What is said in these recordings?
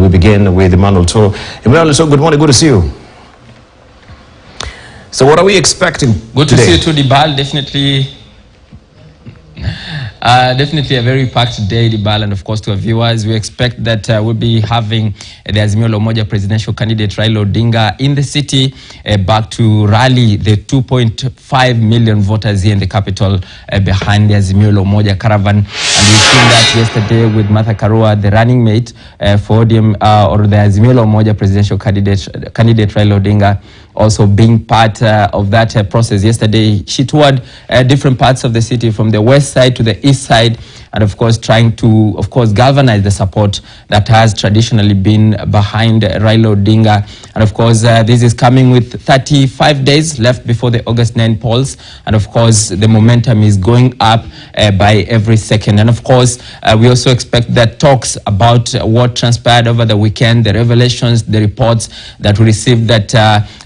we begin with Emmanuel Toro. Emmanuel Toro, good morning, good to see you. So what are we expecting Good today? to see you too, Dibal. Definitely a very packed day, Dibal, and of course to our viewers. We expect that we'll be having the Azimio la Umoja presidential candidate Raila Odinga in the city back to rally the 2.5 million voters here in the capital behind the Azimio la Umoja caravan. And we've seen that yesterday with Martha Karua, the running mate for ODM or the Azimio la Umoja presidential candidate Raila Odinga, also being part of that process. Yesterday, she toured different parts of the city from the west side to the east side, and of course trying to, of course, galvanize the support that has traditionally been behind Raila Odinga. And of course, this is coming with 35 days left before the August 9 polls. And of course, the momentum is going up by every second. And of course, we also expect that talks about what transpired over the weekend, the revelations, the reports that we received that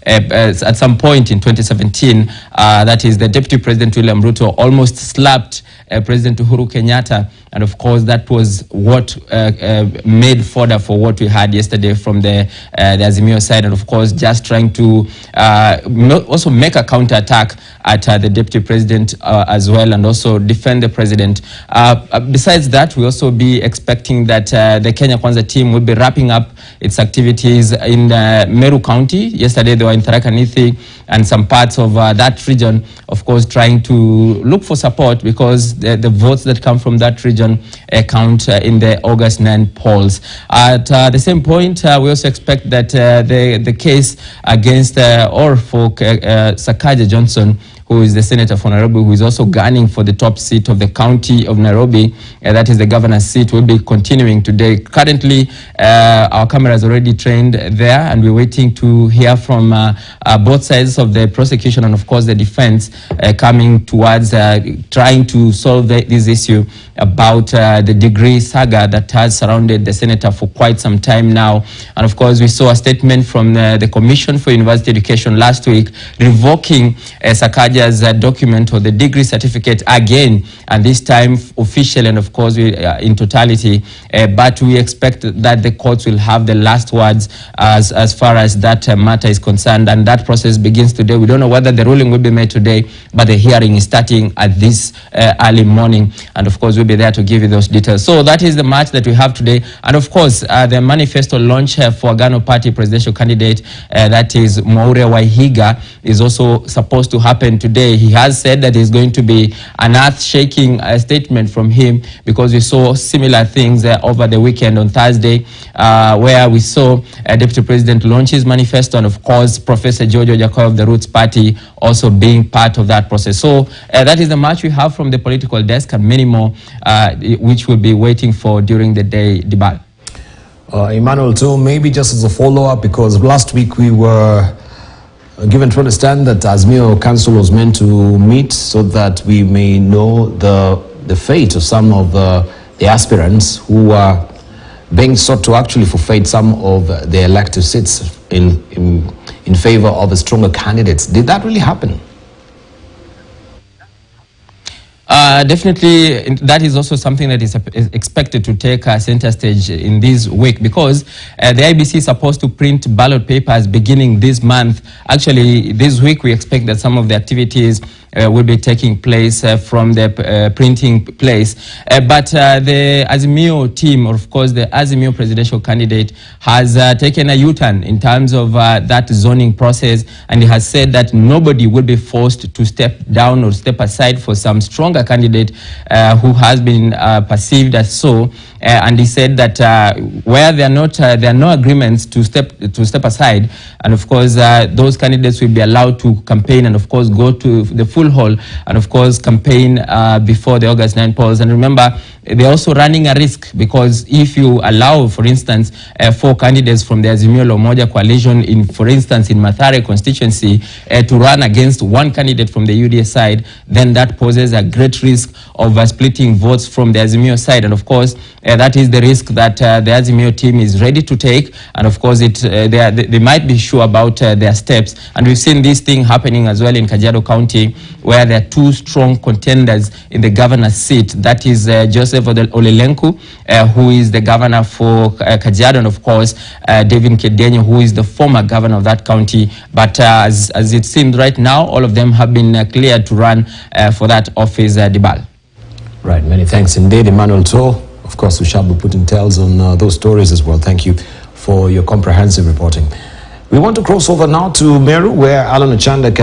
at some point in 2017, that is the Deputy President William Ruto almost slapped President Uhuru Kenyatta. And of course, that was what made fodder for what we had yesterday from the Azimio side. And of course, just trying to also make a counterattack at the Deputy President as well, and also defend the President. Besides that, we also be expecting that the Kenya Kwanza team will be wrapping up its activities in Meru County. Yesterday, they were in Tharaka Nithi and some parts of that region, of course, trying to look for support because the votes that come from that region count in the August 9 polls. At the same point, we also expect that the case against or for Sakaja Johnson, who is the senator for Nairobi, who is also gunning for the top seat of the county of Nairobi, that is the governor's seat, will be continuing today. Currently, our camera is already trained there, and we're waiting to hear from both sides of the prosecution and, of course, the defense coming towards trying to solve this issue about the degree saga that has surrounded the senator for quite some time now. And, of course, we saw a statement from the Commission for University Education last week revoking Sakaja's document or the degree certificate again, and this time officially and of course in totality, but we expect that the courts will have the last words as far as that matter is concerned, and that process begins today. We don't know whether the ruling will be made today, but the hearing is starting at this early morning, and of course we'll be there to give you those details. So that is the match that we have today, and of course the manifesto launch for Agano Party presidential candidate, that is Mwaure Wahiga, is also supposed to happen today. He has said that it's going to be an earth-shaking statement from him, because we saw similar things over the weekend on Thursday, where we saw Deputy President launch his manifesto, and of course Professor George Ojakoya of the Roots Party also being part of that process. So that is the match we have from the political desk, and many more which we'll be waiting for during the day, Dibal. Emmanuel, too, maybe just as a follow-up, because last week we were given to understand that Azimio Council was meant to meet so that we may know the fate of some of the aspirants who are being sought to actually forfeit some of the elective seats in favor of stronger candidates. Did that really happen? Definitely, that is also something that is expected to take center stage in this week, because the IBC is supposed to print ballot papers beginning this month. Actually, this week we expect that some of the activities will be taking place from the printing place. But the Azimio team, or of course the Azimio presidential candidate, has taken a U-turn in terms of that zoning process, and he has said that nobody will be forced to step down or step aside for some stronger candidate who has been perceived as so. And he said that where there are no agreements to step aside, and of course those candidates will be allowed to campaign and of course go to the full hall and of course campaign before the August 9 polls. And remember, they're also running a risk, because if you allow, for instance, 4 candidates from the Azimio la Umoja coalition, in, for instance, in Mathare constituency, to run against one candidate from the UDA side, then that poses a great risk of splitting votes from the Azimio side. And of course, that is the risk that the Azimio team is ready to take. And of course, they might be sure about their steps. And we've seen this thing happening as well in Kajiado County, where there are 2 strong contenders in the governor's seat. That is Joseph Joseph Olelenku, who is the governor for Kajiado, and of course, David Kedenyo, who is the former governor of that county. But as it seems right now, all of them have been cleared to run for that office, Dibal. Right, many thanks indeed, Emmanuel Toh. Of course, we shall be putting tails on those stories as well. Thank you for your comprehensive reporting. We want to cross over now to Meru, where Alan Ochanda can